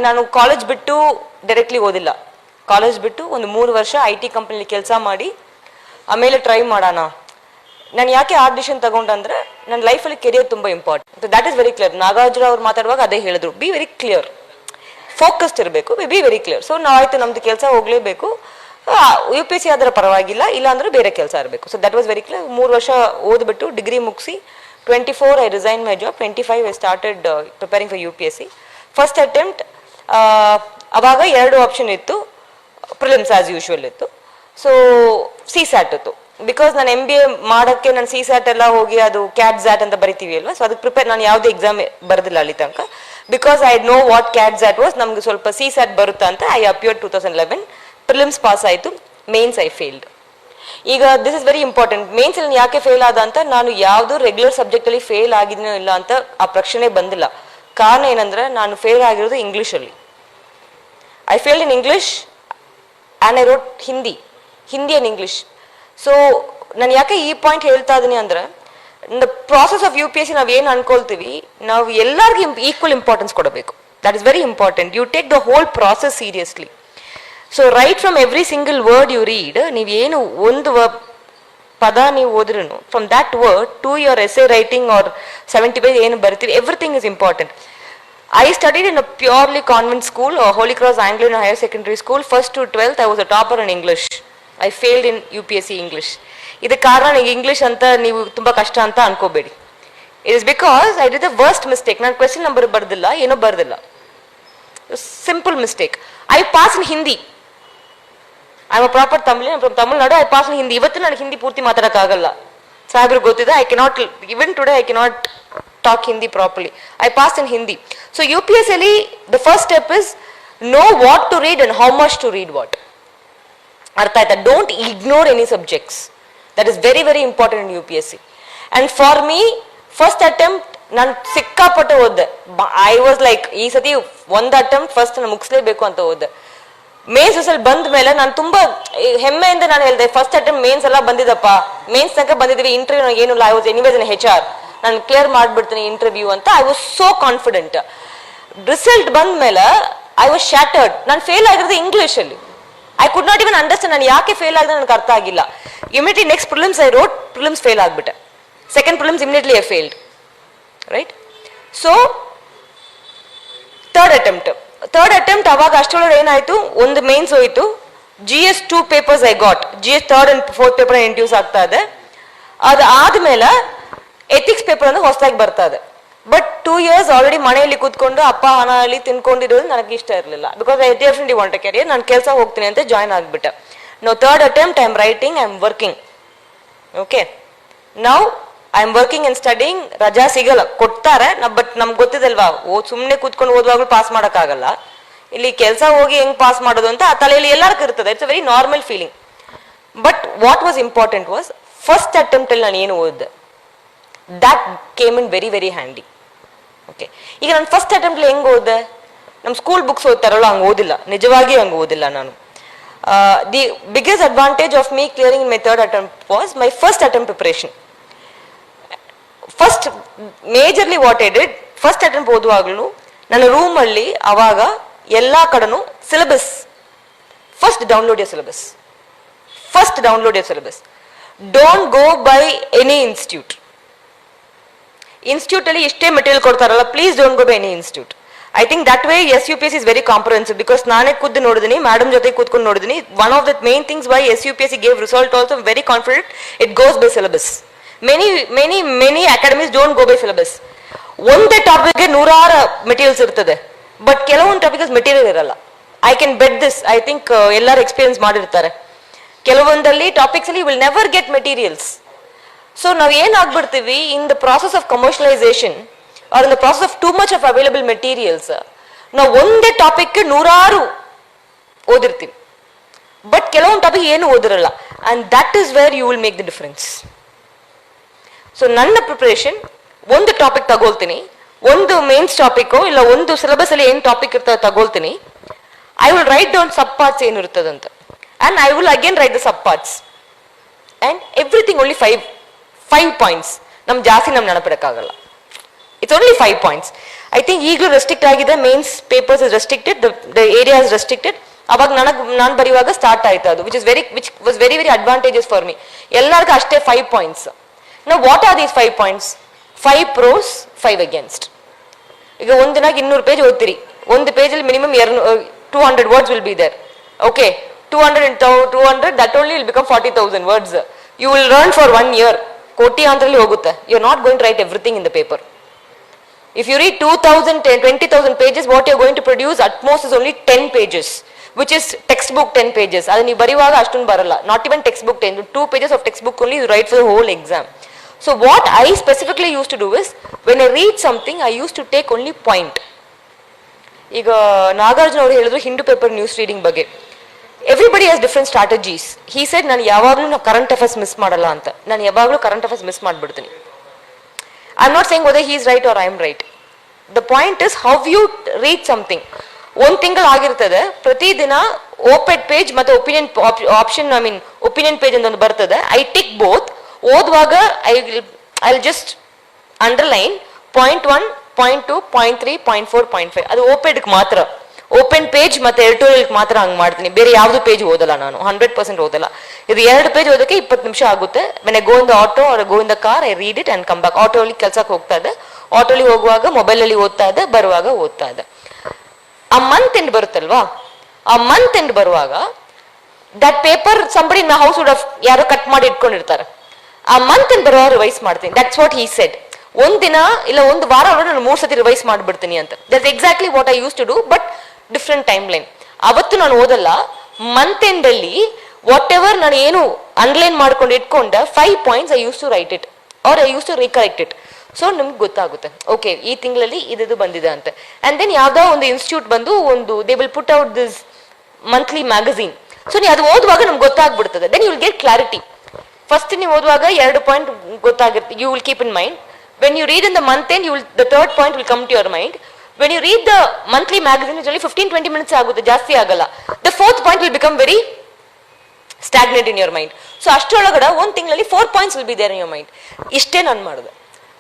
ನಾನು ಕಾಲೇಜ್ ಬಿಟ್ಟು ಡೈರೆಕ್ಟ್ಲಿ ಓದಿಲ್ಲ. ಕಾಲೇಜ್ ಬಿಟ್ಟು ಒಂದು 3 ವರ್ಷ IT ಕಂಪನಿಲಿ ಕೆಲಸ ಮಾಡಿ ಆಮೇಲೆ ಟ್ರೈ ಮಾಡೋಣ. ನಾನು ಯಾಕೆ ಆ ಡಿಸಿಷನ್ ತಗೊಂಡಂದ್ರೆ ನನ್ನ ಲೈಫಲ್ಲಿ ಕೆರಿಯರ್ ತುಂಬ important. That is very clear. Nagarjuna ಅವ್ರು ಮಾತಾಡುವಾಗ ಅದೇ ಹೇಳಿದ್ರು, ಬಿ ವೆರಿ ಕ್ಲಿಯರ್, ಫೋಕಸ್ಡ್ ಇರಬೇಕು, ಬಿ ವೆರಿ ಕ್ಲಿಯರ್. ಸೊ ಆಯ್ತು, ನಮ್ದು ಕೆಲಸ ಹೋಗಲೇಬೇಕು, UPSC ಆದ್ರೆ ಪರವಾಗಿಲ್ಲ, ಇಲ್ಲ ಅಂದ್ರೆ ಬೇರೆ ಕೆಲಸ ಇರಬೇಕು. So that was very clear. 3 ವರ್ಷ ಓದ್ಬಿಟ್ಟು ಡಿಗ್ರಿ ಮುಗಿಸಿ 24 I resign my job, 25 I started preparing for UPSC. First attempt ಅವಾಗ 2 ಆಪ್ಷನ್ ಇತ್ತು, ಪ್ರಿಲಿಮ್ಸ್ ಆಸ್ ಯೂಶುವಲ್ ಇತ್ತು. ಸೊ CSAT ಇತ್ತು. ಬಿಕಾಸ್ ನಾನು MBA ಮಾಡೋಕ್ಕೆ ನಾನು CSAT ಎಲ್ಲ ಹೋಗಿ ಅದು CAT-ZAT ಅಂತ ಬರಿತೀವಿ ಅಲ್ವಾ, ಸೊ ಅದಕ್ಕೆ ಪ್ರಿಪೇರ್ ನಾನು ಯಾವುದೇ ಎಕ್ಸಾಮ್ ಬರೆದಿಲ್ಲ ಅಲ್ಲಿ ತನಕ. Because I know what CAT-ZAT was, ನಮ್ಗೆ ಸ್ವಲ್ಪ CSAT ಬರುತ್ತಾ ಅಂತ ಐ ಅಪಿಯರ್ಡ್ 2011. ಪ್ರಿಲಿಮ್ಸ್ ಪಾಸ್ ಆಯಿತು, ಮೇನ್ಸ್ ಐ ಫೇಲ್ಡ್. ಈಗ this is very important. Mains ಅಲ್ಲಿ ಯಾಕೆ ಫೇಲ್ ಆದ ಅಂತ, ನಾನು ಯಾವುದು ರೆಗ್ಯುಲರ್ ಸಬ್ಜೆಕ್ಟಲ್ಲಿ ಫೇಲ್ ಆಗಿದ್ದೀನೋ ಇಲ್ಲ ಅಂತ ಆ ಪ್ರಶ್ನೆ ಬಂದಿಲ್ಲ. ಕಾರಣ ಏನಂದ್ರೆ ನಾನು ಫೇಲ್ ಆಗಿರೋದು ಇಂಗ್ಲೀಷಲ್ಲಿ. I failed in English and I wrote Hindi and English. So ನಾನು ಯಾಕೆ ಈ ಪಾಯಿಂಟ್ ಹೇಳ್ತಾ ಇದ್ದೀನಿ ಅಂದರೆ, ದ ಪ್ರಾಸೆಸ್ ಆಫ್ UPSC ನಾವು ಏನು ಅನ್ಕೊಳ್ತೀವಿ, ನಾವು ಎಲ್ಲರಿಗೂ ಈಕ್ವಲ್ ಇಂಪಾರ್ಟೆನ್ಸ್ ಕೊಡಬೇಕು. That is very important. You take the whole process seriously. So right from every single word you read, ನೀವೇನು ಒಂದು ಪದ ನೀವು ಓದ್ರೂ, from that word to your essay writing or 70 page ಏನು ಬರಿತೀವಿ, everything is important. I studied in a purely convent school, Holy Cross Anglican Higher Secondary School. First to 12th, I was a topper in English. I failed in UPSC English. ಇದಕ್ಕೆ ಕಾರಣ English ಅಂತ ನೀವು ತುಂಬ ಕಷ್ಟ ಅಂತ ಅನ್ಕೋಬೇಡಿ. It is because I did the worst mistake. ನಾನು question number ಬರ್ದಿಲ್ಲ, ಏನೋ ಬರ್ದಿಲ್ಲ, simple mistake. I pass in Hindi. I am a proper Tamil, from Tamil Nadu. I pass in Hindi. ಇವತ್ತು ನನಗೆ ಹಿಂದಿ ಪೂರ್ತಿ ಮಾತಾಡೋಕ್ಕಾಗಲ್ಲ, ಸಾಹೇಬ್ರಿಗೆ ಗೊತ್ತಿದೆ. I cannot, even today I cannot talk Hindi properly. I passed in Hindi. So UPSC, the first step is know what to read and how much to read what. Artha aita, don't ignore any subjects. That is very very important in UPSC. And for me, first attempt nan sikkapatte odde. I was like, ee sati one attempt first na mugislebeko anta odde. Mains ಅಲ್ಲಿ ಬಂದ ಮೇಲೆ ನಾನು ತುಂಬಾ ಹೆಮ್ಮೆಯಿಂದ ನಾನು ಹೇಳಿದೆ, first attempt mains ಎಲ್ಲ ಬಂದಿದ್ದಪ್ಪ, mains ತನಕ ಬಂದಿದ್ದೀವಿ, ಇಂಟರ್ವ್ಯೂ ಏನು ಇಲ್ಲ, I was anyways in HR, ನಾನು ಕ್ಲಿಯರ್ ಮಾಡ್ಬಿಡ್ತೀನಿ ಇಂಟರ್ವ್ಯೂ ಅಂತ. I was so confident. Result ಬಂದ ಮೇಲೆ ಐ ವಾಸ್ ಶಾಟರ್ಡ್. ನಾನು ಫೇಲ್ ಆಗಿರೋದು ಇಂಗ್ಲೀಷಲ್ಲಿ. I could not even understand ನಾನು ಯಾಕೆ ಫೇಲ್ ಆಗಿದೆ, ನನಗೆ ಅರ್ಥ ಆಗಿಲ್ಲ. Immediately next prelims I wrote, prelims fail ಆಗಿಬಿಟ್ಟೆ. Second prelims immediately I failed, right. So third attempt ಅವಾಗ ಅಷ್ಟೊಳಗೆ ಏನಾಯ್ತು, ಒಂದು ಮೇನ್ಸ್ ಹೋಯ್ತು, GS 2 papers I got. GS 3rd and 4th paper ಇಂಟ್ಯೂಸ್ ಆಗ್ತಾ ಇದೆ. ಅದು ಆದ್ಮೇಲೆ ಎಥಿಕ್ಸ್ ಪೇಪರ್ ಅಂದ್ರೆ ಹೊಸದಾಗಿ ಬರ್ತಾ ಇದೆ. ಬಟ್ 2 years ಆಲ್ರೆಡಿ ಮನೆಯಲ್ಲಿ ಕೂತ್ಕೊಂಡು ಅಪ್ಪ ಹಣ ಅಲ್ಲಿ ತಿನ್ಕೊಂಡಿರೋದು ನನಗೆ ಇಷ್ಟ ಇರಲಿಲ್ಲ. Because I definitely want a career. ನಾನು ಕೆಲಸ ಹೋಗ್ತೀನಿ ಅಂತ ಜಾಯ್ನ್ ಆಗಿಬಿಟ್ಟೆ. No third attempt I am writing, I am working. Okay, now I am working and studying. ರಜಾ ಸಿಗಲ್ಲ, ಕೊಡ್ತಾರೆ, ಬಟ್ ನಮ್ಗೆ ಗೊತ್ತಿದಲ್ವಾ, ಸುಮ್ಮನೆ ಕೂತ್ಕೊಂಡು ಓದುವಾಗಲೂ ಪಾಸ್ ಮಾಡೋಕ್ಕಾಗಲ್ಲ. ಇಲ್ಲಿ ಕೆಲಸ ಹೋಗಿ ಹೆಂಗ್ ಪಾಸ್ ಮಾಡೋದು ಅಂತ ಆ ತಲೆಯಲ್ಲಿ ಎಲ್ಲರಿಗೂ ಇರ್ತದೆ. It's a very normal feeling. But what was important was, first attempt ಅಲ್ಲಿ ನಾನು ಏನು ಓದಿದೆ, that came in very very handy. Okay, ಈಗ ನಾನು ಫಸ್ಟ್ ಅಟೆಂಪ್ಟ್ ಹೆಂಗ್ ಓದಿದೆ, ನಮ್ಮ ಸ್ಕೂಲ್ ಬುಕ್ಸ್ ಓದ್ತಾರಲ್ಲ ಹಂಗೆ ಓದಿಲ್ಲ, ನಿಜವಾಗಿ ಹಂಗೆ ಓದಿಲ್ಲ ನಾನು. The biggest advantage of me clearing my third attempt was my first attempt preparation. First majorly what I did, first attempt ಓದುವಾಗಲೂ ನನ್ನ ರೂಮಲ್ಲಿ ಅವಾಗ ಎಲ್ಲ ಕಡೆನೂ syllabus, first download your syllabus. Don't go by any institute. Institute ಅಲ್ಲಿ ಎಷ್ಟೇ material ಕೊಡ್ತಾರಲ್ಲ, please don't go by any institute. I think that way SUPSC is very comprehensive. Because ನಾನೇ ಖುದ್ದು ನೋಡಿದೀನಿ, ಮೇಡಮ್ ಜೊತೆ ಕೂತ್ಕೊಂಡು ನೋಡಿದೀನಿ. One of the main things why SUPSC gave result also very confident, it goes by syllabus. many academies don't go by syllabus. ಒಂದೇ ಟಾಪಿಕ್ಗೆ 100 materials ಇರ್ತದೆ, but ಕೆಲವೊಂದು ಟಾಪಿಕ್ ಮೆಟೀರಿಯಲ್ ಇರಲ್ಲ. I can bet this. I think ಎಲ್ಲರೂ experience ಮಾಡಿರ್ತಾರೆ. ಕೆಲವೊಂದಲ್ಲಿ topics ಅಲ್ಲಿ will never get materials. So ನಾವು ಏನಾಗ್ಬಿಡ್ತೀವಿ, in the process of commercialisation or in the process of too much of available materials, ನಾವು ಒಂದೇ ಟಾಪಿಕ್ಗೆ 100 ಓದಿರ್ತೀವಿ, ಬಟ್ ಕೆಲವೊಂದು ಟಾಪಿಕ್ ಏನು ಓದಿರಲ್ಲ. And that is where you will make the difference. So ನನ್ನ ಪ್ರಿಪರೇಷನ್, ಒಂದು ಟಾಪಿಕ್ ತಗೊಳ್ತೀನಿ, ಒಂದು ಮೇನ್ಸ್ ಟಾಪಿಕ್ ಇಲ್ಲ ಒಂದು ಸಿಲೆಬಸ್ ಅಲ್ಲಿ ಏನು ಟಾಪಿಕ್ ಇರ್ತದೆ ತಗೊಳ್ತೀನಿ. I will write down sub parts ಏನಿರ್ತದಂತ, and I will again write the sub parts and everything. Only 5 points. ನಮ್ಗೆ ಜಾಸ್ತಿ ನಮ್ಗೆ ನೆನಪಿಡಕ್ಕಾಗಲ್ಲ. It's only 5 points. I think ಈಗಲೂ ರೆಸ್ಟ್ರಿಕ್ಟ್ ಆಗಿದೆ, mains papers is restricted, the area is restricted. ಅವಾಗ ನಾನು ಬರೆಯುವಾಗ ಸ್ಟಾರ್ಟ್ ಆಯ್ತು ಅದು, which was very very advantages for me. ಎಲ್ಲರಿಗೂ ಅಷ್ಟೇ 5 ಪಾಯಿಂಟ್ಸ್. ನಾವು what are these 5 points? 5 pros 5 against. ಈಗ ಒಂದಿನಾಗ 200 ಪೇಜ್ ಓದ್ತೀರಿ, ಒಂದು ಪೇಜಲ್ಲಿ minimum 200 words will be there. Okay, 200 and 200, that only will become 40,000 words. You will learn for 1 year. ಕೋಟಿ ಅಂತರಲ್ಲಿ ಹೋಗುತ್ತೆ. You are not going to write everything in the paper. If you read 2,000, 20,000 pages, what you are going to produce at most is only 10 pages, which is textbook 10 pages. ಅದು ನೀವು ಬರೆಯುವಾಗ ಅಷ್ಟೊಂದು ಬರಲ್ಲ. Not even textbook 10, 2 pages of textbook only you write for the whole exam. So what I specifically used to do is, when I read something, I used to take only point. ಈಗ ನಾಗಾರ್ಜುನ ಅವರು ಹೇಳಿದ್ರು Hindu paper news reading ಬಗ್ಗೆ. Everybody has different strategies. He said ನಾನು ಯಾವಾಗಲೂ current affairs miss ಮಾಡಲ್ಲ ಅಂತ. ನಾನು ಯಾವಾಗಲೂ ಕರೆಂಟ್ ಅಫೇರ್ಸ್ ಮಿಸ್ ಮಾಡಿಬಿಡ್ತೀನಿ. I am not saying whether he is right or I am right. The point is how you read something. ಒಂದು ತಿಂಗಳು ಆಗಿರ್ತದೆ, ಪ್ರತಿದಿನ ಓಪೆಡ್ ಪೇಜ್ ಮತ್ತೆ opinion option, I mean opinion page ಅಂತ ಒಂದು ಬರ್ತದೆ. I tick both. ಓದುವಾಗ ಐ ವಿಲ್ ಜಸ್ಟ್ ಅಂಡರ್ಲೈನ್ .1, .2, .3, .4, .5. ಅದು ಓಪೆಡ್ಗೆ ಮಾತ್ರ, ಓಪನ್ ಪೇಜ್ ಮತ್ತೆ ಎಡಿಟೋರಿಯಲ್ಗೆ ಮಾತ್ರ ಹಂಗೆ ಮಾಡ್ತೀನಿ. ಬೇರೆ ಯಾವುದು ಪೇಜ್ ಓದಲ್ಲ ನಾನು, 100% ಓದಲ್ಲ. ಇದು 2 ಪೇಜ್ ಓದೋಕ್ಕೆ 20 ನಿಮಿಷ ಆಗುತ್ತೆ. When I go in the auto or go in the car, I read it and come back. ಆಟೋಲಿ ಕೆಲ್ಸಕ್ಕೆ ಹೋಗ್ತಾ ಇದೆ, ಆಟೋಲಿ ಹೋಗುವಾಗ ಮೊಬೈಲಲ್ಲಿ ಓದ್ತಾ ಇದೆ, ಬರುವಾಗ ಓದ್ತಾ ಇದೆ. ಆ ಮಂತ್ ಎಂಡ್ ಬರುತ್ತಲ್ವಾ, ಆ ಮಂತ್ ಎಂಡ್ ಬರುವಾಗ that paper somebody in my house would have ಯಾರೋ ಕಟ್ ಮಾಡಿ ಇಟ್ಕೊಂಡಿರ್ತಾರೆ. ಆ ಮಂತ್ ಎಂಡ್ ಬರುವಾಗ ರಿವೈಸ್ ಮಾಡ್ತೀನಿ. That's what he said. ಒಂದಿನ ಇಲ್ಲ ಒಂದು ವಾರ ಒಳಗೆ ನಾನು 3 ಸತಿ ರಿವೈಸ್ ಮಾಡಿಬಿಡ್ತೀನಿ ಅಂತ. That's exactly what I use to do, but different timeline. ಅವತ್ತು ನಾನು ಓದಲ್ಲ. ಮಂತ್ ಎಂಡ್ ಅಲ್ಲಿ ವಾಟ್ ಎವರ್ ನಾನು ಏನು ಅಂಡರ್ಲೈನ್ ಮಾಡ್ಕೊಂಡು ಇಟ್ಕೊಂಡ 5 points I use to write it or I use to recorrect it. So ನಿಮ್ಗೆ ಗೊತ್ತಾಗುತ್ತೆ, ಓಕೆ ಈ ತಿಂಗಳಲ್ಲಿ ಇದು ಬಂದಿದೆ ಅಂತ. ಅಂಡ್ ದೆನ್ ಯಾವ್ದೋ ಒಂದು ಇನ್ಸ್ಟಿಟ್ಯೂಟ್ ಬಂದು ಒಂದು they will put out this monthly magazine. So ನೀವು ಅದು ಓದುವಾಗ ನಮ್ಗೆ ಗೊತ್ತಾಗ್ಬಿಡ್ತದೆ. Then you will get clarity. First ನೀವು ಓದುವಾಗ 2 ಪಾಯಿಂಟ್ ಗೊತ್ತಾಗುತ್ತೆ, you will keep in mind. When you read in the month end, the third point will come to your mind. When you read the monthly magazine, it's only 15-20 minutes ಆಗುತ್ತೆ, ಜಾಸ್ತಿ ಆಗಲ್ಲ. The 4th point will become very stagnant in your mind. So ಅಷ್ಟರೊಳಗಡೆ ಒಂದು ತಿಂಗಳಲ್ಲಿ 4 points will be there in your mind. ಇಷ್ಟೇ ನಾನು ಮಾಡಿದೆ.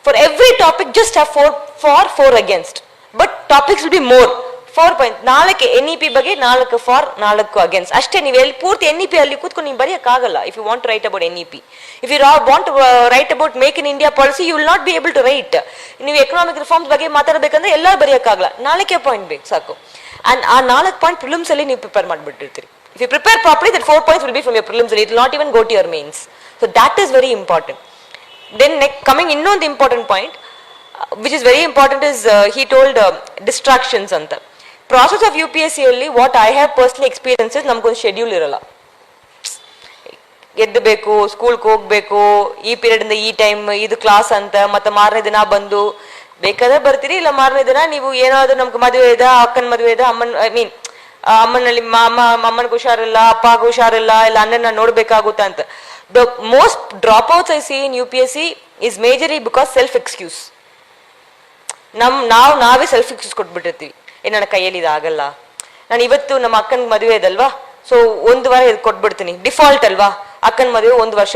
For every topic, just have 4 for, 4 against. But topics will be more. 4 points. 4 NEP ಬಗ್ಗೆ, 4 for, 4 against. ಅಷ್ಟೇ. ನೀವು ಎಲ್ಲಿ ಪೂರ್ತಿ NEP ಅಲ್ಲಿ ಕೂತ್ಕೊಂಡು ನೀವು ಬರೆಯೋಕ್ಕಾಗಲ್ಲ. If you want to write about NEP. If you want to write about Make in India policy, you will not be able to write. ನೀವು economic reforms ಬಗ್ಗೆ ಮಾತಾಡಬೇಕಂದ್ರೆ ಎಲ್ಲ ಬರೆಯೋಕ್ಕಾಗಲ್ಲ. 4 ಪಾಯಿಂಟ್ ಬೇಕು ಸಾಕು. ಅಂಡ್ ಆ 4 ಪಾಯಿಂಟ್ ಪ್ರಿಲಿಮ್ಸ್ ಅಲ್ಲಿ ನೀವು prepare ಮಾಡಿಬಿಟ್ಟಿರ್ತೀರಿ. If you prepare properly, that 4 points will be from your prelims and it will not even go to your mains. So that is very important. Then coming ಇನ್ನೊಂದು important point, which is very important, is he told distractions ಅಂತ. Process of UPSC ಅಲ್ಲಿ what I have personally experienced is ನಮ್ಗೊಂದು schedule ಇರಲ್ಲ. ಎದ್ದಬೇಕು, ಸ್ಕೂಲ್ಗೆ ಹೋಗ್ಬೇಕು, ಈ period ಇಂದ ಈ ಟೈಮ್ ಇದು ಕ್ಲಾಸ್ ಅಂತ, ಮತ್ತೆ ಮಾರನೇ ದಿನ ಬಂದು ಬೇಕಾದ್ರೆ ಬರ್ತೀರಿ, ಇಲ್ಲ ಮಾರನೇ ದಿನ ನೀವು ಏನಾದ್ರು ನಮ್ಗೆ ಮದುವೆ ಇದೆ, ಅಕ್ಕನ ಮದುವೆ ಇದೆ, ಅಮ್ಮನಲ್ಲಿ ಅಮ್ಮನಿಗೆ ಹುಷಾರಿಲ್ಲ, ಅಪ್ಪಗೆ ಹುಷಾರಿಲ್ಲ, ಇಲ್ಲ ಅಣ್ಣನ ನೋಡ್ಬೇಕಾಗುತ್ತ ಅಂತ. The most dropouts I see in UPSC is majorly because self-excuse. ನಾವೇ ಸೆಲ್ಫ್ ಎಕ್ಸ್ಕ್ಯೂಸ್ ಕೊಟ್ಬಿಟ್ಟಿರ್ತೀವಿ. ನನ್ನ ಕೈಯಲ್ಲಿ ಇದಾಗಲ್ಲ, ನಾನು ಇವತ್ತು ನಮ್ಮ ಅಕ್ಕನ ಮದುವೆ ಇದಲ್ವಾ, ಸೊ 1 ವಾರ ಇದು ಕೊಟ್ಬಿಡ್ತೀನಿ, ಡಿಫಾಲ್ಟ್ ಅಲ್ವಾ, ಅಕ್ಕನ ಮದುವೆ 1 ವರ್ಷ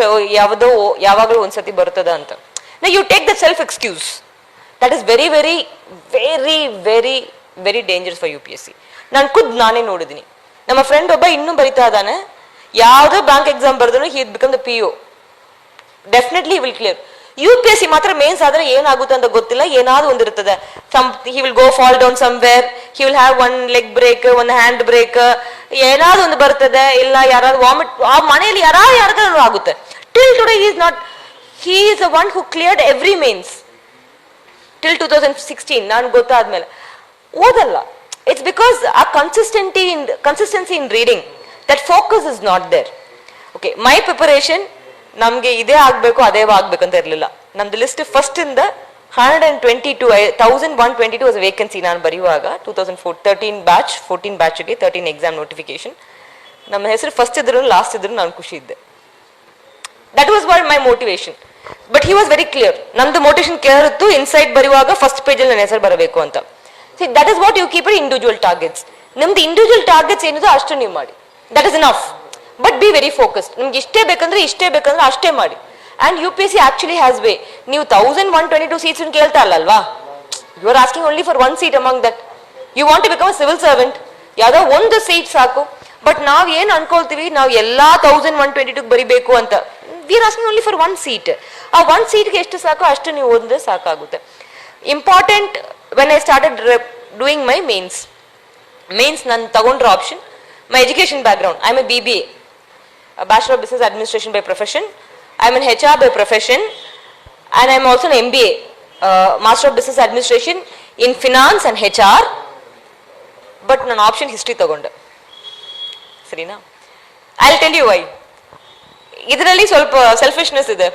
ಯಾವಾಗಲೂ ಒಂದ್ಸತಿ ಬರ್ತದ ಅಂತ. ನಾ you take the self excuse. That is very very very very very dangerous for UPSC. ನಾನೇ ನೋಡಿದ್ದೀನಿ. ನಮ್ಮ ಫ್ರೆಂಡ್ ಒಬ್ಬ ಇನ್ನೂ ಬರಿತಾ ಇದ್ದಾನೆ, ಯಾವುದೋ ಬ್ಯಾಂಕ್ ಎಕ್ಸಾಮ್ ಬರೆದ್ರು he become the PO. Definitely will clear. UPSC ಮಾತ್ರ ಮೇನ್ಸ್ ಆದ್ರೆ ಏನಾಗುತ್ತೆ ಅಂತ ಗೊತ್ತಿಲ್ಲ, ಏನಾದ್ರು ಒಂದಿರ್ತದೆ. He will go fall down somewhere, he will have 1 leg break, 1 hand break, ಏನಾದ್ರು ಒಂದು ಬರ್ತದೆ. ಇಲ್ಲ ಯಾರಾದ್ರು ವಾಮಿಟ್, ಆ ಮನೆಯಲ್ಲಿ ಯಾರಾದ್ರೂ ಆಗುತ್ತೆ. Till today he is the one who cleared every mains till 2016. ನಾನು ಗೊತ್ತಾದ್ಮೇಲೆ ಓದಲ್ಲ. It's because a consistency in reading, that focus is not there. Okay, my preparation ನಮ್ಗೆ ಇದೇ ಆಗ್ಬೇಕು ಅದೇ ಆಗ್ಬೇಕಂತ ಇರಲಿಲ್ಲ. ನಮ್ದು ಲಿಸ್ಟ್ ಫಸ್ಟ್ ಇಂದ 122 ವಾಸ್ ವೇಕೆನ್ಸಿ. ನಾನು ಬರೆಯುವಾಗ 2013 ಬ್ಯಾಚ್ 14 ಬ್ಯಾಚ್ಗೆ 13 ಎಕ್ಸಾಮ್ ನೋಟಿಫಿಕೇಶನ್. ನಮ್ಮ ಹೆಸರು ಫಸ್ಟ್ ಇದ್ರು ಲಾಸ್ಟ್ ಇದ್ರು ನಾನು ಖುಷಿ ಇದ್ದೆ. That was what my motivation. But he was very clear. ನಮ್ದು ಮೋಟಿವೇಶನ್ ಕ್ಲಿಯರ್ ಇತ್ತು, ಇನ್ಸೈಡ್ ಬರೆಯುವಾಗ ಫಸ್ಟ್ ಪೇಜಲ್ಲಿ ನನ್ನ ಹೆಸರು ಬರಬೇಕು ಅಂತ. See, that is what you keep it individual targets. ನಿಮ್ದು ಇಂಡಿವಿಜುವಲ್ ಟಾರ್ಗೆಟ್ಸ್ ಏನಿದೆ ಅಷ್ಟು ನೀವು ಮಾಡಿ. That is enough. But be very focused. ನಿಮ್ಗೆ ಇಷ್ಟೇ ಬೇಕಂದ್ರೆ ಅಷ್ಟೇ ಮಾಡಿ. And UPSC actually has way. ನೀವು 1122 ಸೀಟ್ಸ್ ಕೇಳ್ತಾ ಅಲ್ಲಲ್ವಾ, you are asking only for one seat among that. You want to become a civil servant, ಯಾವುದೋ ಒಂದು ಸೀಟ್ ಸಾಕು. ಬಟ್ ನಾವ್ ಏನ್ ಅನ್ಕೊಳ್ತೀವಿ, ನಾವು ಎಲ್ಲಾ 1122 ಬರಿಬೇಕು ಅಂತ. We are asking only for one seat. ಆ ಒನ್ ಸೀಟ್ಗೆ ಎಷ್ಟು ಸಾಕು ಅಷ್ಟು ನೀವು ಓದಿದ್ರೆ ಸಾಕಾಗುತ್ತೆ. Important when I started doing my mains ನಾನು ತಗೊಂಡ್ರ option my education background. I am A BBA, Bachelor of Business Administration by profession. I am an HR by profession, and I am also an MBA, Master of Business Administration in Finance and HR. But ನನ್ನ option history ತಗೊಂಡೆ. ಸರಿನಾ? I will tell you why. ಇದರಲ್ಲಿ ಸ್ವಲ್ಪ selfishness ಇದೆ.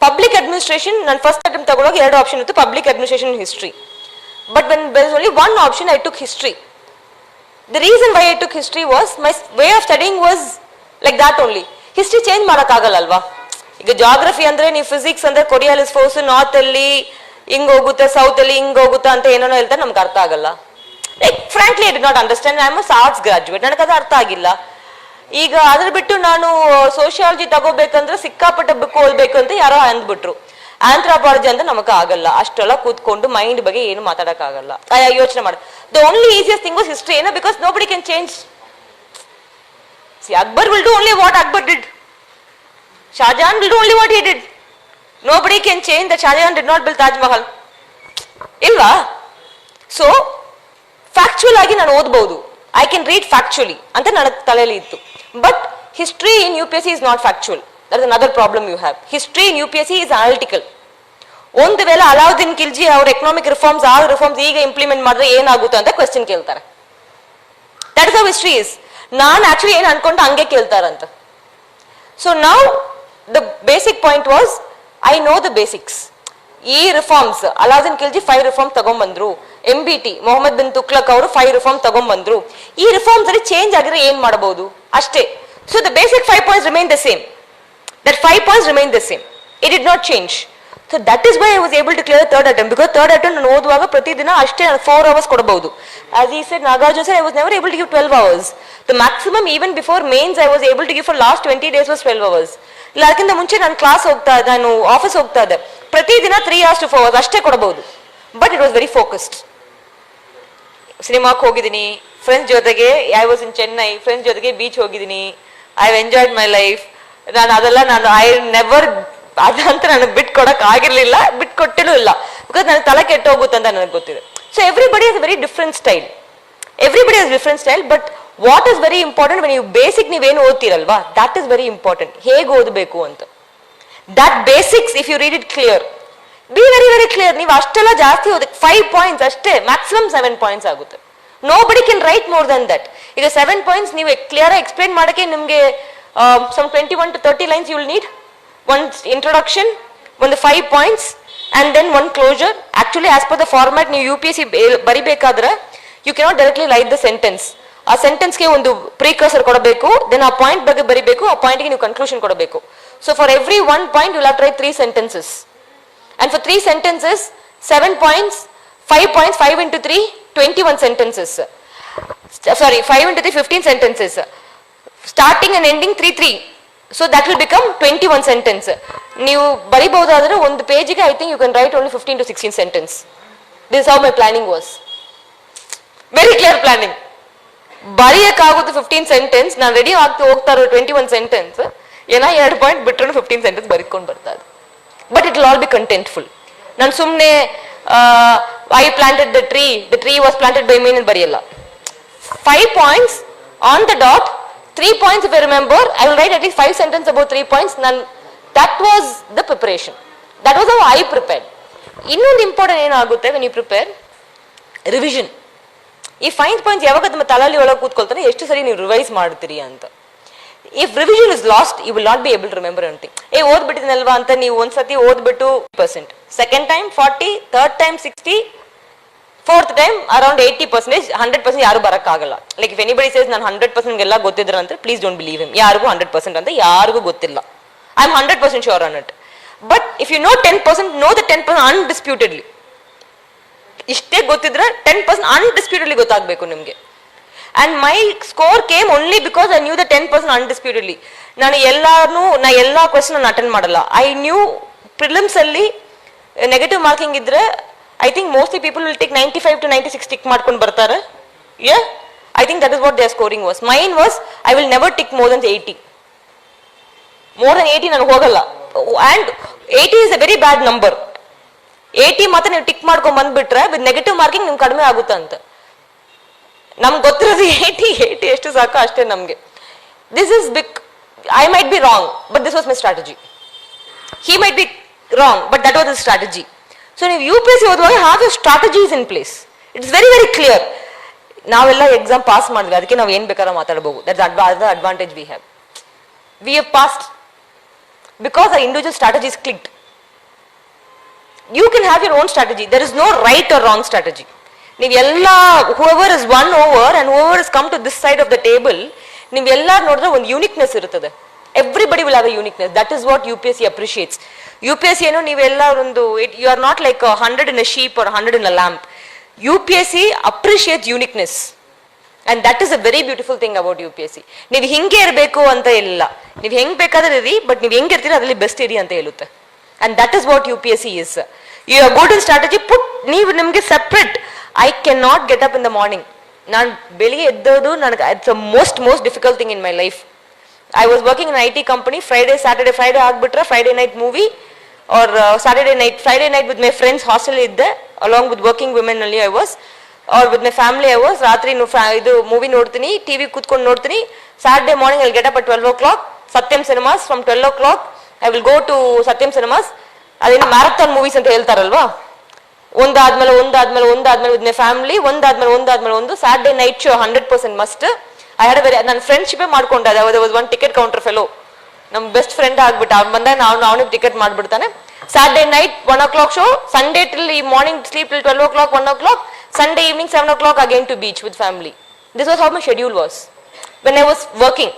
Public administration ನಾನು first attempt ತಗೊಳ್ಳೋಕೆ 2 option ಇತ್ತು, public administration, history. But when there was only one option, I took history. The reason why I took history was my way of studying was like that only. History change ಮಾಡಕ್ಕಾಗಲ್ಲ ಅಲ್ವಾ? ಈಗ geography ಅಂದ್ರೆ ನೀವು physics ಅಂದ್ರೆ ಕೊರಿಯಾಲಿಸ್ force north ಅಲ್ಲಿ ಹಿಂಗ್ ಹೋಗುತ್ತೆ, south ಅಲ್ಲಿ ಹಿಂಗ್ ಹೋಗುತ್ತೆ ಅಂತ ಏನೇನೋ ಹೇಳ್ತಾರೆ, ನಮ್ಗೆ ಅರ್ಥ ಆಗಲ್ಲ. Like frankly I did not understand. I am a arts graduate, ನನಗೆ ಅದು ಅರ್ಥ ಆಗಿಲ್ಲ. ಈಗ ಅದ್ರ ಬಿಟ್ಟು ನಾನು ಸೋಷಿಯಾಲಜಿ ತಗೋಬೇಕಂದ್ರೆ ಸಿಕ್ಕಾಪಟ್ಟೆ ಬುಕ್ ಓದ್ಬೇಕು ಅಂತ ಯಾರೋ ಅಂದ್ಬಿಟ್ರು. ಆಂಥ್ರೋಪಾಲಜಿ ಅಂತ ನಮಗ ಆಗಲ್ಲ, ಅಷ್ಟೆಲ್ಲ ಕೂತ್ಕೊಂಡು ಮೈಂಡ್ ಬಗ್ಗೆ ಏನು ಮಾತಾಡಕ್ ಆಗಲ್ಲ, ಯೋಚನೆ ಮಾಡಿ. The only easiest thing was history. ಏನೋ because nobody can change. Akbar will do only what Akbar did. Shah Jahan will do only what he did. Nobody can change that Shah Jahan did not build Taj Mahal. Ilva? So, factual agi ನಾನು ಓದಬಹುದು. I can read factually ಅಂತ ನನ್ನ ತಲೆಯಲ್ಲಿ ಇತ್ತು. But history in UPSC is not factual. That is another problem you have. History in UPSC is analytical. ಒಂದು ವೇಳೆ ಅಲಾವುದ್ದೀನ್ ಖಿಲ್ಜಿ ಅವ್ರ economic reforms ಈಗ ಇಂಪ್ಲಿಮೆಂಟ್ ಮಾಡಿದ್ರೆ ಏನಾಗುತ್ತೆ ಅಂತ ಕ್ವೆಶ್ಚನ್ ಕೇಳ್ತಾರೆ. That is how history is. ನಾನು ಆಕ್ಚುಲಿ ಏನ್ ಅನ್ಕೊಂಡ ಹಂಗೆ ಕೇಳ್ತಾರಂತ. So now the basic point was I know the basics. ಈ ರಿಫಾರ್ಮ್ಸ್ ಅಲಾವುದ್ದೀನ್ ಖಿಲ್ಜಿ 5 ರಿಫಾರ್ಮ್ ತಗೊಂಡ್ಬಂದ್ರು. MBT ಮೊಹಮ್ಮದ್ ಬಿನ್ ತುಗ್ಲಕ್ ಅವರು 5 ರಿಫಾರ್ಮ್ ತಗೊಂಡ್ಬಂದ್ರು. ಈ ರಿಫಾರ್ಮ್ಸ್ ಅಲ್ಲಿ ಚೇಂಜ್ ಆಗಿದ್ರೆ ಏನ್ ಮಾಡಬಹುದು ಅಷ್ಟೇ. So the basic 5 points remain the same. That 5 points remain the same. It did not change. So that is why I was able to clear the third attempt. Because third attempt ನಾನು ಓದುವಾಗ ಪ್ರತಿ ದಿನ ಅಷ್ಟೇ 4 hours ಕೊಡಬಹುದು. As he said, Nagarjuna said, I was never able to give 12 hours. The maximum even before mains I was able to give for last 20 days was 12 hours. ಇಲ್ಲ ಅದಕ್ಕಿಂತ ಮುಂಚೆ ನಾನು ಕ್ಲಾಸ್ ಹೋಗ್ತಾ ಇದ್ದೆ, ನಾನು ಆಫೀಸ್ ಹೋಗ್ತಾ ಇದ್ದೆ. ಪ್ರತಿ ದಿನ 3 hours to 4 hours ಅಷ್ಟೇ ಕೊಡಬಹುದು. But it was very focused. ಸಿನಿಮಾಕ್ಕೆ ಹೋಗಿದ್ದೀನಿ ಫ್ರೆಂಡ್ಸ್ ಜೊತೆಗೆ. I was in Chennai, friends ಜೊತೆಗೆ ಬೀಚ್ ಹೋಗಿದ್ದೀನಿ. I have enjoyed my life. ನಾನು ಐ ನೆವರ್ ಅದಂತ ನನಗೆ ಬಿಟ್ಕೊಡಕ್ ಆಗಿರ್ಲಿಲ್ಲ, ಬಿಟ್ಕೊಟ್ಟಿನೂ ಇಲ್ಲ. ಬಿಕಾಸ್ ನನಗೆ ತಲೆ ಕೆಟ್ಟು ಹೋಗುತ್ತೆ ಅಂತ ನನಗೆ ಗೊತ್ತಿದೆ. So everybody has very different style. Everybody has different style. But what is very important, ನೀವು ಬೇಸಿಕ್ ನೀವೇನು ಓದ್ತೀರಲ್ವಾ, ದಟ್ ಇಸ್ ವೆರಿ ಇಂಪಾರ್ಟೆಂಟ್. ಹೇಗೆ ಓದಬೇಕು ಅಂತ, that basics if you read it clear, be very very clear. ನೀವು ಅಷ್ಟೆಲ್ಲ ಜಾಸ್ತಿ ಓದಕ್ಕೆ 5 ಪಾಯಿಂಟ್ಸ್ ಅಷ್ಟೇ, ಮ್ಯಾಕ್ಸಿಮಮ್ 7 ಪಾಯಿಂಟ್ಸ್ ಆಗುತ್ತೆ. Nobody can write more than that. ಈಗ 7 ಪಾಯಿಂಟ್ಸ್ ನೀವು ಕ್ಲಿಯರ್ ಆಗಿ ಎಕ್ಸ್ಪ್ಲೇನ್ ಮಾಡಕ್ಕೆ ನಿಮಗೆ some 21 to 30 lines you will need. One introduction, one 5 points, and then one closure. Actually, as per the format ನೀವು UPSC ಬರಿಬೇಕಾದ್ರೆ you cannot directly write the sentence. ಆ sentence ಗೆ ಒಂದು precursor ಕೊಡಬೇಕು, then ಆ point ಬಗ್ಗೆ ಬರಿಬೇಕು, ಆ ಪಾಯಿಂಟ್ ಗೆ ನೀವು ಕನ್ಕ್ಲೂಷನ್ ಕೊಡಬೇಕು. So for every 1 point you will have to write 3 sentences. And for 3 sentences, 7 points, 5 points, 5 into 3, 21 sentences. Sorry, 5 into 3, 15 sentences. Starting and ending 3. So that will become 21 sentence. ನೀವು ಬರಿಬಹುದಾದ್ರೆ ಒಂದು ಪೇಜಿಗೆ I think you can write only 15 to 16 sentence. This is how my planning was. Very clear planning. ಬರೆಯಕ್ಕಾಗುತ್ತೆ 15 sentence, ನಾನು ready ಆಗ್ತಾ ಹೋಗ್ತಾ ಇರೋ 21 sentence, ಏನೋ 2 point ಬಿಟ್ರು 15 sentence ಬರೀಕೊಂಡು ಬರ್ತಾ ಇದೆ. But it will all be contentful. ನಾನು ಸುಮ್ಮನೆ I planted the tree was planted by me ಅಂತ ಬರೆಯಲ್ಲ. 5 points on the dot, 3 points if I remember, I will write at least 5 sentences about 3 points. That was the preparation. That was how I prepared. ಇನ್ನೊಂದು important ಏನಾಗುತ್ತೆ when you prepare, revision. ಈ 5 points ಯಾವಾಗ ನಿಮ್ಮ ತಲೆಯಲ್ಲಿ ಒಳಗೆ ಕೂತ್ಕೊಳ್ತಾನೆ ಎಷ್ಟು ಸರಿ ನೀವು ರಿವೈಸ್ ಮಾಡ್ತೀರಿ ಅಂತ. If revision is lost, you will not be able to remember anything. ಓದ್ಬಿಟ್ಟಿದ್ನಲ್ವಾ ಅಂತ ನೀವು ಒಂದ್ಸತಿ ಓದ್ಬಿಟ್ಟು 1%, second time 40, third time 60, fourth time around 80%, 100% ಯಾರು ಬರಕ್ಕಾಗಲ್ಲ. ಲೈಕ್ ಇಫ್ ಎನಿಬಡಿ ಸೇಸ್ ನಾನು 100% ಎಲ್ಲ ಗೊತ್ತಿದ್ರ ಅಂತ ಪ್ಲೀಸ್ ಡೋಂಟ್ ಬಿಲೀವ್ ಹಿಮ್. ಯಾರಿಗೂ 100% ಅಂತ ಯಾರಿಗೂ ಗೊತ್ತಿಲ್ಲ. I am 100% sure on it. But if you know 10%, know the 10% undisputedly. ಇಷ್ಟೇ ಗೊತ್ತಿದ್ರೆ 10% ಅನ್ಡಿಸ್ಪ್ಯೂಟೆಡ್ಲಿ ಗೊತ್ತಾಗಬೇಕು ನಿಮಗೆ. And my score came only because I knew the 10% undisputedly. ನಾನು ಎಲ್ಲಾ ಕ್ವೆಶ್ಚನ್ ನಾನು ಅಟೆಂಡ್ ಮಾಡಲ್ಲ. ಐ ನ್ಯೂ ಪ್ರಿಲಿಮ್ಸ್ ಅಲ್ಲಿ ನೆಗೆಟಿವ್ ಮಾರ್ಕಿಂಗ್ ಇದ್ರೆ I think mostly people will take 95 to 96 tick ಮಾಡ್ಕೊಂಡು ಬರ್ತಾರೆ. Yeah, I think that is what their scoring was. Mine was, I will never tick more than 80. More than 80 ನಾನು ಹೋಗಲ್ಲ. And 80 is a very bad number. 80 ಮಾತ್ರ ನೀವು tick ಮಾಡ್ಕೊಂಡ್ ಬಂದ್ಬಿಟ್ರೆ with negative marking ನಿಮ್ಗೆ ಕಡಿಮೆ ಆಗುತ್ತೆ ಅಂತ. ನಮ್ಗೆ ಗೊತ್ತಿರೋದು 80 ಎಷ್ಟು ಸಾಕು ಅಷ್ಟೇ ನಮಗೆ. This is big. I might be wrong, but this was my strategy. He might be wrong, but that was his strategy. So ನೀವು UPSC ಓದುವಾಗ have your strategies in place. It's very very clear. ನಾವೆಲ್ಲ exam pass ಮಾಡಿದ್ವಿ, ಅದಕ್ಕೆ ನಾವು ಏನ್ ಬೇಕಾದ್ರೂ ಮಾತಾಡಬಹುದು. That's the advantage we have. We have passed because our individual strategies clicked. You can have your own strategy. There is no right or wrong strategy. ನೀವೆಲ್ಲ whoever is won over and whoever has come to this side of the table, ನೀವೆಲ್ಲ ನೋಡಿದ್ರೆ ಒಂದು uniqueness ಇರುತ್ತದೆ. Everybody will have a uniqueness. That is what UPSC appreciates. UPSC ಏನು ನೀವೆಲ್ಲ ಒಂದು, you are not like 100 in a sheep or 100 in a lamp. UPSC appreciates uniqueness. And that is a very beautiful thing about UPSC. ನೀವು ಹಿಂಗೆ ಇರಬೇಕು ಅಂತ ಇಲ್ಲ, ನೀವು ಹೆಂಗ್ ಬೇಕಾದ್ರೆ ಇರಿ, ಬಟ್ ನೀವು ಹೆಂಗೆ ಇರ್ತೀರ ಅದರಲ್ಲಿ ಬೆಸ್ಟ್ ಇರಿ ಅಂತ ಹೇಳುತ್ತೆ. And that is what UPSC is. You are good in strategy, ನೀವು ನಿಮಗೆ separate. I cannot get up in the morning. ನಾನು ಬೆಳಿಗ್ಗೆ ಎದ್ದೋದು ನನಗೆ it's the most difficult thing in my life. I was working in an IT company. Friday ಆಗ್ಬಿಟ್ರೆ Friday night movie or Friday night with my friends hostel idde, along with working women only I was, or with my family I was. ರಾತ್ರಿ ಇದು movie ನೋಡ್ತೀನಿ, TV ಕೂತ್ಕೊಂಡು ನೋಡ್ತೀನಿ. Saturday morning I'll get up at 12 o'clock, Satyam Cinemas. From 12 o'clock I will go to Satyam Cinemas. ಅದೇನು marathon movies ಅಂತ ಹೇಳ್ತಾರಲ್ವಾ, ಒಂದಾದ್ಮೇಲೆ with my family, ಒಂದಾದ್ಮೇಲೆ ಒಂದು. Saturday night show 100% must. I had a very, ನನ್ನ ಫ್ರೆಂಡ್ಶಿಪ್ಪೇ ಮಾಡ್ಕೊಂಡೆ. there was one ticket counter fellow, ನಮ್ಮ best friend ಆಗ್ಬಿಟ್ಟ. ಅವ್ನು ಬಂದಾಗ ಅವನಿಗೆ ticket ಮಾಡ್ಬಿಡ್ತಾನೆ. Saturday night 1 o'clock show, Sunday till morning sleep till 12 o'clock, 1 o'clock, Sunday evening 7 o'clock again to beach with family. This was how my schedule was when I was working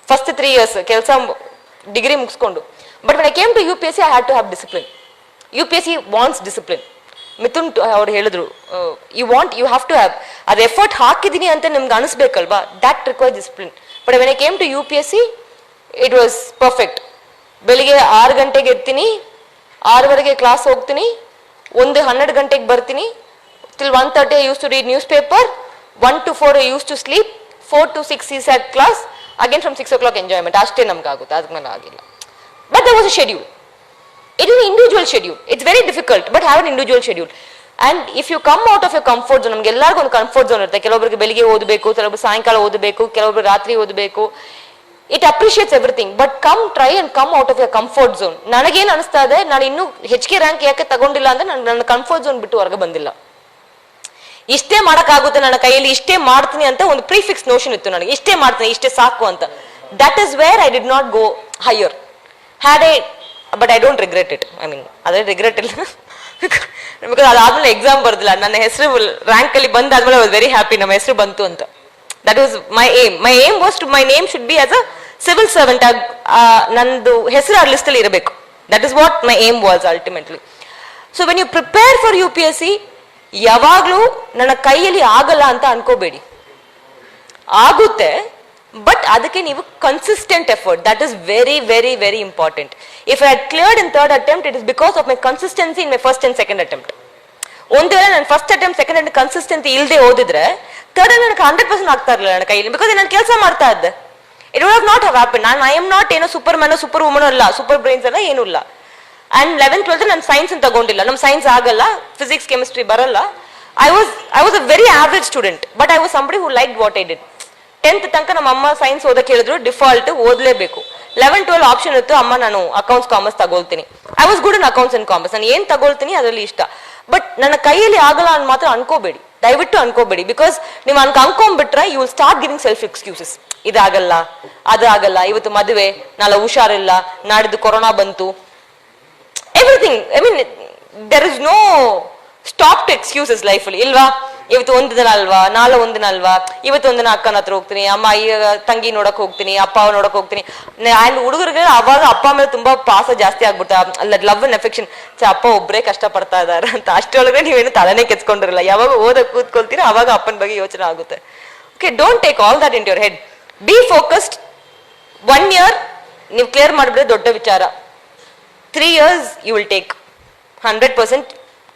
first 3 years ಕೆಲಸ degree ಮುಗಿಸ್ಕೊಂಡು. But when I came to UPSC I had to have discipline. UPSC wants discipline. Mithun ಅವ್ರು ಹೇಳಿದ್ರು, you have to have ಅದು effort ಹಾಕಿದೀನಿ ಅಂತ ನಿಮ್ಗೆ ಅನಿಸ್ಬೇಕಲ್ವಾ, that requires discipline. But when I came to UPSC it was perfect. ಬೆಳಿಗ್ಗೆ 6 ಗಂಟೆಗೆ ಎತ್ತೀನಿ, 6:30 class ಹೋಗ್ತೀನಿ, 12 ಗಂಟೆಗೆ ಬರ್ತೀನಿ. till 1:30 I used to read newspaper, 1 to 4 I used to sleep, 4 to 6 is at class, again from 6 o'clock enjoyment. ಅಷ್ಟೇ ನಮ್ಗೆ ಆಗುತ್ತೆ, ಅದಕ್ಕೆ ಆಗಿಲ್ಲ. But there was a schedule. It is an individual schedule. It's very difficult, but have an individual schedule. And if you come out of your comfort zone, ನಮ್ಗೆ ಎಲ್ಲರಿಗೂ ಒಂದು comfort zone ಇರುತ್ತೆ. ಕೆಲವೊಬ್ಬರಿಗೆ ಬೆಳಿಗ್ಗೆ ಓದಬೇಕು, ಕೆಲವೊಬ್ಬರು ಸಾಯಂಕಾಲ ಓದಬೇಕು, ಕೆಲವೊಬ್ಬರು ರಾತ್ರಿ ಓದಬೇಕು. It appreciates everything, but try and come out of your comfort zone. ನನಗೇನು ಅನಿಸ್ತಾ ಇದೆ, ನಾನು ಇನ್ನೂ ಹೆಚ್ಚಿಗೆ ರ್ಯಾಂಕ್ ಯಾಕೆ ತಗೊಂಡಿಲ್ಲ ಅಂದ್ರೆ ನನ್ನ ಕಂಫರ್ಟ್ ಝೋನ್ ಬಿಟ್ಟು ಹೊರಗೆ ಬಂದಿಲ್ಲ. ಇಷ್ಟೇ ಮಾಡೋಕ್ಕಾಗುತ್ತೆ ನನ್ನ ಕೈಯಲ್ಲಿ, ಇಷ್ಟೇ ಮಾಡ್ತೀನಿ ಅಂತ ಒಂದು ಪ್ರಿಫಿಕ್ಸ್ ನೋಷನ್ ಇತ್ತು ನನಗೆ. ಇಷ್ಟೇ ಮಾಡ್ತೀನಿ, ಇಷ್ಟೇ ಸಾಕು ಅಂತ. That is where I did not go higher. But I don't regret it. I mean, ಅದೇ ರಿಗ್ರೆಟ್ ಇಲ್ಲ. ಬಿಕಾಸ್ ಅದಾದ್ಮೇಲೆ ಎಕ್ಸಾಮ್ ಬರ್ದಿಲ್ಲ, ನನ್ನ ಹೆಸರು ರ್ಯಾಂಕ್ ಅಲ್ಲಿ ಬಂದಾದ್ಮೇಲೆ ಐ ವಾಸ್ ವೆರಿ ಹ್ಯಾಪಿ, ನಮ್ಮ ಹೆಸರು ಬಂತು ಅಂತ. That was my aim. My aim was my name should be as a civil servant. ನಂದು ಹೆಸರು ಆ ಲಿಸ್ಟ್ ಅಲ್ಲಿ ಇರಬೇಕು. That is what my aim was ultimately. So when you prepare for UPSC, ಯಾವಾಗ್ಲೂ ನನ್ನ ಕೈಯಲ್ಲಿ ಆಗಲ್ಲ ಅಂತ ಅನ್ಕೋಬೇಡಿ. ಆಗುತ್ತೆ, ಬಟ್ ಅದಕ್ಕೆ ನೀವು consistent effort. That is very very very important. If I had cleared in third attempt, it is because of my consistency in my first and second attempt. ಒಂದು ವೇಳೆ ನಾನು first attempt second attempt consistency ಇಲ್ಲದೆ ಓದಿದ್ರೆ third ನನಗೆ 100% ಆಗ್ತಾ ಇರಲಿಲ್ಲ ನನ್ನ ಕೈಯಲ್ಲಿ, ಬಿಕಾಸ್ ನಾನು ಕೆಲಸ ಮಾಡ್ತಾ ಇದ್ದೆ. It would have not have happen. I am not ಏನೋ ಸೂಪರ್ ಮ್ಯಾನೋ ಸೂಪರ್ ವುಮನ್ ಅಲ್ಲ, ಸೂಪರ್ ಬ್ರೈನ್ಸ್ ಅಲ್ಲ, ಏನೂ ಇಲ್ಲ. ಅಂಡ್ 11th 12th ನಾನು ಸೈನ್ಸ್ ತಗೊಂಡಿಲ್ಲ. ನಮ್ಮ ಸೈನ್ಸ್ ಆಗಲ್ಲ, ಫಿಸಿಕ್ಸ್ ಕೆಮಿಸ್ಟ್ರಿ ಬರಲ್ಲ. I was a very average student, but I was somebody who liked what I did. 10th ತನಕ ನಮ್ಮ ಅಮ್ಮ ಸೈನ್ಸ್ ಓದಕ್ಕೆ ಹೇಳಿದ್ರು, ಡಿಫಾಲ್ಟ್ ಓದಲೇಬೇಕು. 11th 12th ಆಪ್ಷನ್ ಇತ್ತು, ಅಮ್ಮ ನಾನು ಅಕೌಂಟ್ಸ್ ಕಾಮರ್ಸ್ ತಗೊಳ್ತೀನಿ. I was good in accounts and commerce. ನಾನು ಏನ್ ತಗೊಳ್ತೀನಿ ಅದರಲ್ಲಿ ಇಷ್ಟ. ಬಟ್ ನನ್ನ ಕೈಯಲ್ಲಿ ಆಗಲ್ಲ ಅಂತ ಮಾತ್ರ ಅನ್ಕೋಬೇಡಿ, ದಯವಿಟ್ಟು ಅನ್ಕೋಬೇಡಿ. ಬಿಕಾಸ್ ನೀವು ಅನ್ಕೊಂಡ್ಬಿಟ್ರೆ you will start giving self excuses. ಇದಾಗಲ್ಲ, ಅದಾಗಲ್ಲ, ಇವತ್ತು ಮದುವೆ, ನಾಳೆ ಹುಷಾರಿಲ್ಲ, ನಾಡಿದ್ದು ಕೊರೋನಾ ಬಂತು, everything. I mean there is no stop to excuses ಲೈಫಲ್ಲಿ, ಇಲ್ವಾ? ಇವತ್ತು ಒಂದು ದಿನ ಅಲ್ವಾ, ನಾಳೆ ಒಂದಿನ ಅಲ್ವಾ, ಇವತ್ತು ಒಂದಿನ ಅಕ್ಕನ ಹತ್ರ ಹೋಗ್ತೀನಿ, ಅಮ್ಮ ತಂಗಿ ನೋಡಕ್ ಹೋಗ್ತೀನಿ, ಅಪ್ಪ ನೋಡಕ್ ಹೋಗ್ತೀನಿ. ಆ್ಯಂಡ್ ಹುಡುಗರಿಗೆ ಅವಾಗ ಅಪ್ಪ ಮೇಲೆ ತುಂಬಾ ಪಾಸ ಜಾಸ್ತಿ ಆಗ್ಬಿಡ್ತಾ, ಅಲ್ಲ ಲವ್ ಅಂಡ್ ಅಫೆಕ್ಷನ್. ಅಪ್ಪ ಒಬ್ಬರೇ ಕಷ್ಟ ಪಡ್ತಾ ಇದಾರೆ ಅಂತ ಅಷ್ಟೊಳಗೆ ನೀವೇನು ತಲೆನೇ ಕೆಚ್ಕೊಂಡಿರಲ್ಲ. ಯಾವಾಗ ಓದಕ್ ಕೂತ್ಕೊಳ್ತೀರ ಅವಾಗ ಅಪ್ಪನ ಬಗ್ಗೆ ಯೋಚನೆ ಆಗುತ್ತೆ. Okay, don't take all that in your head. Be focused. 1 year ನೀವು ಕ್ಲಿಯರ್ ಮಾಡಿಬಿಟ್ರೆ ದೊಡ್ಡ ವಿಚಾರ. 3 years you will take 100%.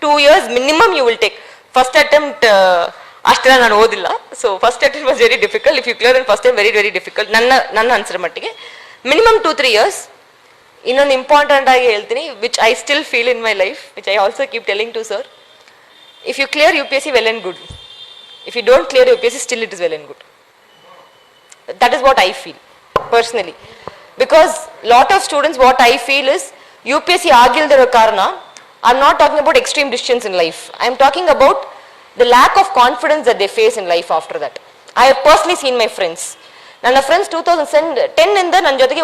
2 years minimum you will take. First attempt ಅಷ್ಟೆಲ್ಲ ನಾನು ಓದಿಲ್ಲ, so first attempt was very difficult. If you clear in first time very very difficult ನನ್ನ ಅನ್ಸರ ಮಟ್ಟಿಗೆ. Minimum 2-3 years. ಇನ್ನೊಂದು ಇಂಪಾರ್ಟೆಂಟ್ ಆಗಿ ಹೇಳ್ತೀನಿ, which I still feel in my life, which I also keep telling to sir. If you clear UPSC, well and good. If you don't clear UPSC, still it is well and good. That is what I feel personally, because lot of students, what I feel is UPSC ಆಗಿಲ್ದಿರೋ ಕಾರಣ, I'm not talking about extreme decisions in life, I'm talking about the lack of confidence that they face in life after that. I have personally seen my friends. ನನ್ನ friends 2010 ಇಂದ ನನ್ನ ಜೊತೆಗೆ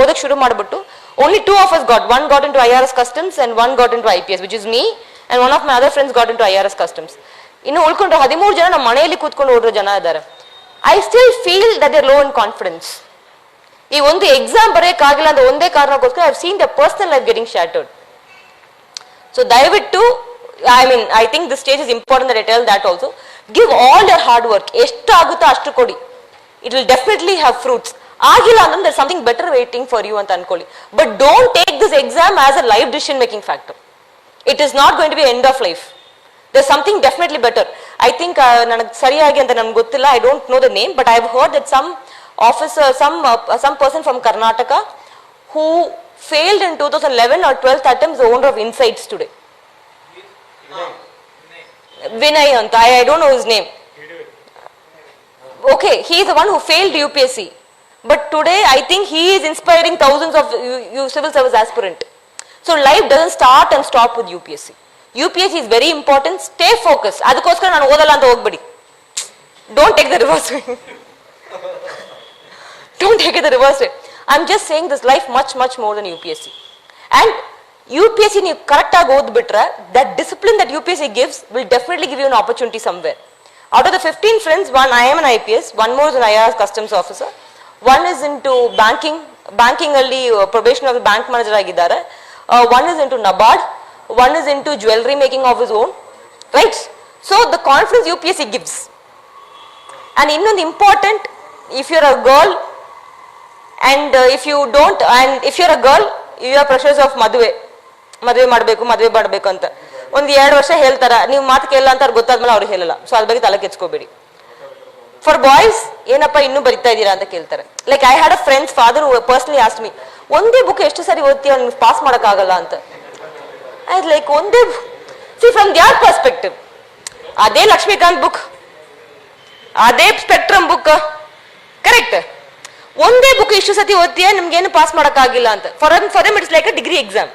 ಓದಕ್ಕೆ ಶುರು ಮಾಡಿಬಿಟ್ಟು only 2 of us one got into IRS customs and one got into IPS, which is me, and one of my other friends got into IRS customs. ಇನ್ನು ಉಳ್ಕೊಂಡ್ರೆ 13 ಜನ ನಮ್ಮ ಮನೆಯಲ್ಲಿ ಕೂತ್ಕೊಂಡು ಓದಿರೋ ಜನ ಇದ್ದಾರೆ. I still feel that they low in confidence. ಈ ಒಂದು exam ಬರೆಯಕ್ಕಾಗಿಲ್ಲ ಅಂತ ಒಂದೇ ಕಾರಣಕ್ಕೋಸ್ಕರ I have seen the personal life getting shattered. So ದಯವಿಟ್ಟು, I think this stage is important that I tell that also. Give all your hard work. ಎಷ್ಟು ಆಗುತ್ತೋ ಅಷ್ಟು ಕೊಡಿ. It will definitely have fruits. ಆಗಿಲ್ಲ ಅಂದ್ರೆ there's something better waiting for you ಅಂತ ಅನ್ಕೊಳ್ಳಿ. But don't take this exam as a life decision making factor. It is not going to be end of life. There's something definitely better. I think ನನಗೆ ಸರಿಯಾಗಿ ಅಂತ ನನಗೆ ಗೊತ್ತಿಲ್ಲ, I don't know the name, but I've heard that some officer, some person from Karnataka who failed in 2011 or 12th attempt is the owner of Insights today. Vinay anta, I don't know his name. Okay, he is the one who failed UPSC, but today I think he is inspiring thousands of civil service aspirant. So life doesn't start and stop with UPSC. UPSC is very important. Stay focused. ಅದಕ್ಕೋಸ್ಕರ ನಾನು ಓದಲ್ಲ ಅಂತ ಹೋಗ್ಬೇಡಿ. Don't take the reverse way. Don't take it the reverse way. I'm just saying this life much more than UPSC. And UPSC ನೀವು correct ಆಗಿ ಓದ್ಬಿಟ್ರೆ, that discipline that UPSC gives will definitely give you an opportunity somewhere. Out of the 15 friends, I am an IPS, one more is an IRS customs officer, one is into banking ಅಲ್ಲಿ probation of the bank manager ಆಗಿದ್ದಾರೆ, one is into NABARD, one is into jewelry making of his own, right? So the confidence UPSC gives. And ಇನ್ನೊಂದು important, if you're a girl and if you don't, and if you're a girl, you have pressures of ಮದುವೆ ಮಾಡಬೇಕು ಅಂತ ಒಂದು 2 ವರ್ಷ ಹೇಳ್ತಾರ, ನೀವು ಮಾತು ಕೇಳಲ್ಲ ಅಂತ ಅವ್ರು ಗೊತ್ತಾದ್ಮೇಲೆ ಅವ್ರು ಹೇಳಲ್ಲ. ಸೊ ಅದ್ರ ಬಗ್ಗೆ ತಲೆ ಕೆಚ್ಕೋಬೇಡಿ. ಫಾರ್ ಬಾಯ್ಸ್, ಏನಪ್ಪ ಇನ್ನೂ ಬರಿತಾ ಇದ್ದೀರಾ ಅಂತ ಕೇಳ್ತಾರೆ. Like I had a friends father personally ask me, ಒಂದೇ ಬುಕ್ ಎಷ್ಟು ಸರಿ ಓದ್ತೀಯ, ನೀವು ಪಾಸ್ ಮಾಡೋಕ್ಕಾಗಲ್ಲ ಅಂತ. ಆಯ್ತು, ಲೈಕ್ ಒಂದೇ, ಸಿ ಫ್ರಮ್ ದಿಯರ್ ಪರ್ಸ್ಪೆಕ್ಟಿವ್, ಅದೇ ಲಕ್ಷ್ಮೀಕಾಂತ್ ಬುಕ್, ಅದೇ ಸ್ಪೆಕ್ಟ್ರಮ್ ಬುಕ್, ಕರೆಕ್ಟ್, ಒಂದೇ ಬುಕ್ ಇಷ್ಟು ಸತಿ ಓದ್ತೀಯ, ನಿಮ್ಗೇನು ಪಾಸ್ ಮಾಡೋಕ್ಕಾಗಿಲ್ಲ ಅಂತ. For them it's like a degree exam,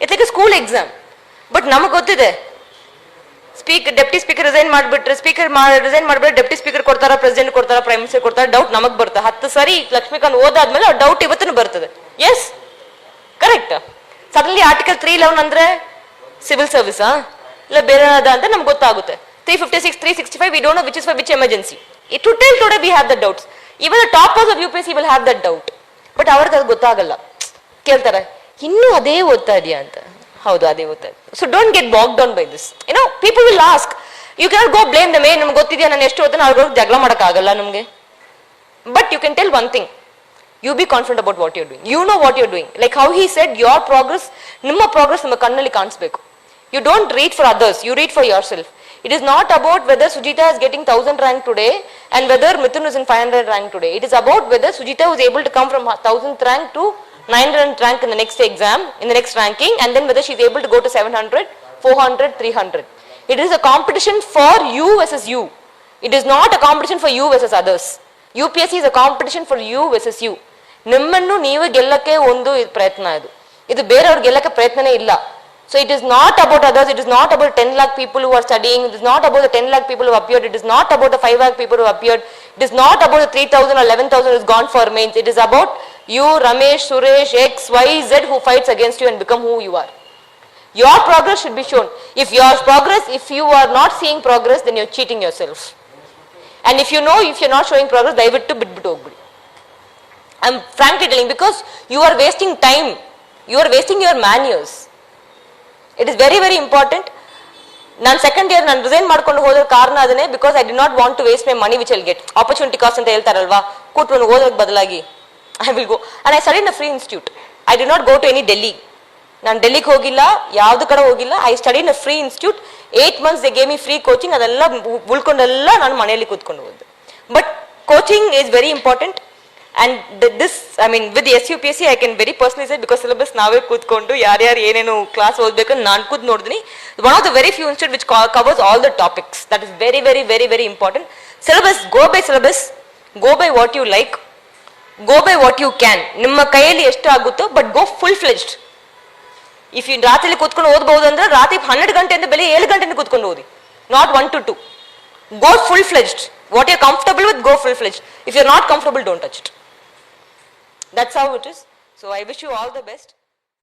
it's like a school exam. But ನಮಗೆ ಗೊತ್ತಿದೆ, ಡೆಪ್ಟಿ ಸ್ಪೀಕರ್ ರಿಸೈನ್ ಮಾಡಿಬಿಟ್ರೆ, ರಿಸೈನ್ ಮಾಡಿಬಿಟ್ರೆ ಡೆಪ್ಟಿ ಸ್ಪೀಕರ್ ಕೊಡ್ತಾರ, ಪ್ರೆಸಿಡೆಂಟ್ ಕೊಡ್ತಾರ, ಪ್ರೈಮ್ ಮಿನಿಸ್ಟರ್ ಕೊಡ್ತಾರ, ಡೌಟ್ ನಮಗೆ ಬರ್ತದೆ. 10 ಸರಿ ಲಕ್ಷ್ಮೀಕಾಂತ್ ಓದಾದ್ಮೇಲೆ ಅವ್ರ ಡೌಟ್ ಇವತ್ತೂ ಬರ್ತದೆ. S, correct. ಸಡನ್ಲಿ ಆರ್ಟಿಕಲ್ 311 ಅಂದ್ರೆ ಸಿವಿಲ್ ಸರ್ವಿಸಾ ಇಲ್ಲ ಬೇರೆ ಅಂತ ನಮ್ಗೆ ಗೊತ್ತಾಗುತ್ತೆ. 356, 365, we don't know which is for which emergency. Today we have the doubts. Even the toppers of UPSC will have that doubt. But ಅವ್ರಿಗೆ ಅದು ಗೊತ್ತಾಗಲ್ಲ. ಕೇಳ್ತಾರೆ, ಇನ್ನೂ ಅದೇ ಓದ್ತಾ ಇದೆಯಾ ಅಂತ. ಹೌದು, ಅದೇ ಓದ್ತಾ ಇದೆ. So don't get back down by this. People will ask, you cannot go blame them. ನಮ್ಗೆ ಗೊತ್ತಿದೆಯಾ ನಾನು ಎಷ್ಟು ಓದ್ತಾನೆ, ಅವ್ರಿಗೆ ಜಗಳ ಮಾಡೋಕ್ಕಾಗಲ್ಲ ನಮಗೆ. But you can tell one thing, you be confident about what you're doing. You know what you're doing. Like how he said, your progress, ನಿಮ್ಮ ಪ್ರೋಗ್ರೆಸ್ ನಿಮ್ಮ ಕಣ್ಣಲ್ಲಿ ಕಾಣಿಸ್ಬೇಕು. You don't read for others, you read for yourself. It is not about whether Sujita is getting 1000 rank today and whether Mithun is in 500 rank today. It is about whether Sujita was able to come from 1000th rank to 900th rank in the next exam, in the next ranking, and then whether she is able to go to 700, 400, 300. It is a competition for you versus you. It is not a competition for you versus others. UPSC is a competition for you versus you. ನಿಮ್ಮನ್ನು ನೀವು ಗೆಲ್ಲಕ್ಕೆ ಒಂದು ಪ್ರಯತ್ನ ಇದು. ಇದು ಬೇರೆಯವ್ರು ಗೆಲ್ಲಕ್ಕೆ ಪ್ರಯತ್ನನೇ ಇಲ್ಲ. So it is not about others, it is not about 10 lakh people who are studying, it is not about the 10 lakh people who appeared, it is not about the 5 lakh people who appeared, it is not about the 3,000 or 11,000 who has gone for mains, it is about you, Ramesh, Suresh, X, Y, Z who fights against you and become who you are. Your progress should be shown. If you are not seeing progress, then you are cheating yourself. And if you know, if you are not showing progress, dayavattu bitbitu hogbidi. I am frankly telling, because you are wasting time, you are wasting your man years. It is very, very important. ನಾನು second year ನಾನು resign ಮಾಡ್ಕೊಂಡು ಹೋದ್ರ ಕಾರಣ ಅದನ್ನೇ, because I did not want to waste my money which I'll get. Opportunity cost ಅಂತ ಹೇಳ್ತಾರಲ್ವಾ, ಕೂತ್ಕೊಂಡು ಓದೋಕೆ ಬದಲಾಗಿ I will go and I study in a free institute. I did not go to any Delhi. ನಾನು ಡೆಲ್ಲಿಗೆ ಹೋಗಿಲ್ಲ, ಯಾವ್ದು ಕಡೆ ಹೋಗಿಲ್ಲ. I study in a free institute. 8 months they gave me free coaching. ಅದೆಲ್ಲ ಉಳ್ಕೊಂಡೆಲ್ಲ ನಾನು ಮನೆಯಲ್ಲಿ ಕೂತ್ಕೊಂಡು ಹೋದೆ. But coaching is very important. And this, I mean, with the SUPSC, I can very personally say, because syllabus ನಾವೇ ಕೂತ್ಕೊಂಡು ಯಾರ್ಯಾರು ಏನೇನು ಕ್ಲಾಸ್ ಓದ್ಬೇಕಂತ ನಾನು ಕೂತ್ ನೋಡಿದೀನಿ. One of the very few institute which covers all the topics. That is very, very, very, very important. Syllabus, go by syllabus, go by what you like, go by what you can. ನಿಮ್ಮ ಕೈಯಲ್ಲಿ ಎಷ್ಟು ಆಗುತ್ತೋ, but go full-fledged. If you ರಾತ್ರಿ ಕೂತ್ಕೊಂಡು ಓದಬಹುದು ಅಂದ್ರೆ ರಾತ್ರಿ 12 ಗಂಟೆಯಿಂದ ಬೆಳಿಗ್ಗೆ 7 ಗಂಟೆಯಿಂದ ಕೂತ್ಕೊಂಡು ಓದಿ, not 1 to 2. Go full-fledged. What you're comfortable with, go full-fledged. If you're not comfortable, don't touch it. That's how it is. So I wish you all the best.